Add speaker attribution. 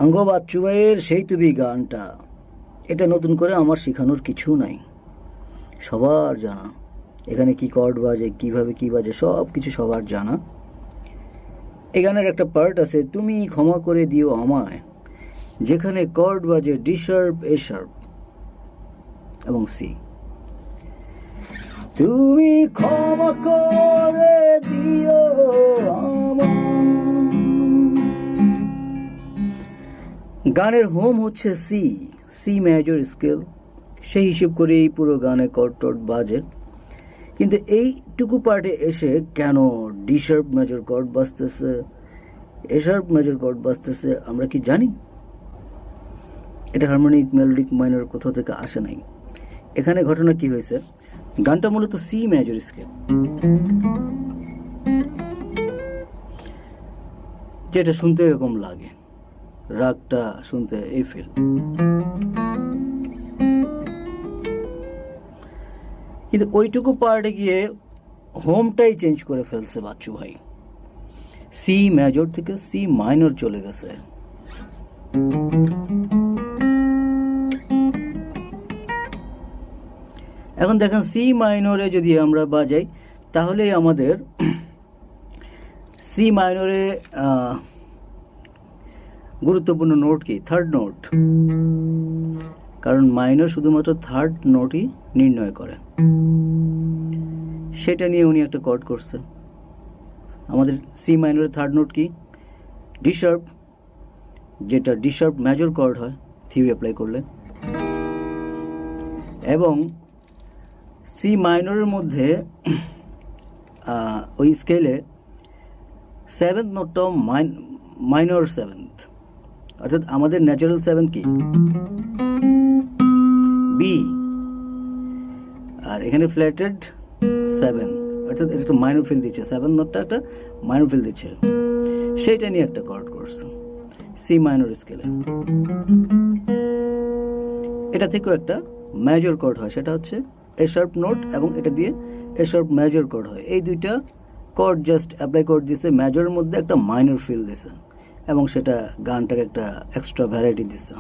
Speaker 1: আঙ্গ বাচ্চুভাইয়ের সেই তুমি গানটা, এটা নতুন করে আমার শেখানোর কিছু নাই, সবার জানা। এখানে কি কর্ড বাজে, কিভাবে কি বাজে, সব কিছু সবার জানা। এই গানের একটা পার্ট আছে, তুমি ক্ষমা করে দিও আমায়, যেখানে কর্ড বাজে ডি শার্প, এ শার্প এবং সি। তুমি ক্ষমা করে দিও আমায়। গানের হোম হচ্ছে সি, সি মেজর স্কেল। সেই হিসেব করে এই পুরো গানে কর্ড টর্ড বাজে, কিন্তু এইটুকু পার্টে এসে কেন ডি শার্প মেজর কর্ড বাজতেছে, এ শার্প মেজর কর্ড বাজতেছে, আমরা কি জানি? এটা হারমোনিক মেলোডিক মাইনর কোথাও থেকে আসে নাই। এখানে ঘটনা কি হয়েছে, গানটা মূলত সি মেজর স্কেল, যেটা শুনতে এরকম লাগে, রাগটা শুনতে এই ফিল। কিন্তু ওইটুকু পার্টে গিয়ে হোমটাই চেঞ্জ করে ফেলছে বাচ্চু ভাই, সি মেজর থেকে সি মাইনর চলে গেছে। এখন দেখেন সি মাইনরে যদি আমরা বাজাই, তাহলে আমাদের সি মাইনরে গুরুত্বপূর্ণ নোট কি, থার্ড নোট, কারণ মাইনর শুধুমাত্র থার্ড নোটই নির্ণয় করে। সেটা নিয়ে উনি একটা কর্ড করছে। আমাদের সি মাইনরের থার্ড নোট কি, ডি শার্প, যেটা ডি শার্প মেজর কর্ড হয় থিওরি অ্যাপ্লাই করলে। এবং সি মাইনরের মধ্যে ওই স্কেলে সেভেন্থ নোটটাও মাইনর সেভেন্থ, অর্থাৎ আমাদের ন্যাচারাল সেভেন্থ কি, বি, আর এখানে ফ্ল্যাটেড সেভেন, অর্থাৎ এটা একটা মাইনর ফিল দিচ্ছে, সেভেন্থ নোটটা একটা মাইনর ফিল দিচ্ছে। সেইটা নিয়ে একটা কর্ড করছে সি মাইনর স্কেলে। এটা থেকেও একটা মেজর কর্ড হয়, সেটা হচ্ছে এ শার্প নোট, এবং এটা দিয়ে এ শার্প মেজর কর্ড হয়। এই দুইটা কর্ড জাস্ট অ্যাপ্লাই করে দিছে, মেজরের মধ্যে একটা মাইনর ফিল দিছে, এবং সেটা গানটাকে একটা এক্সট্রা ভ্যারাইটি দিছে।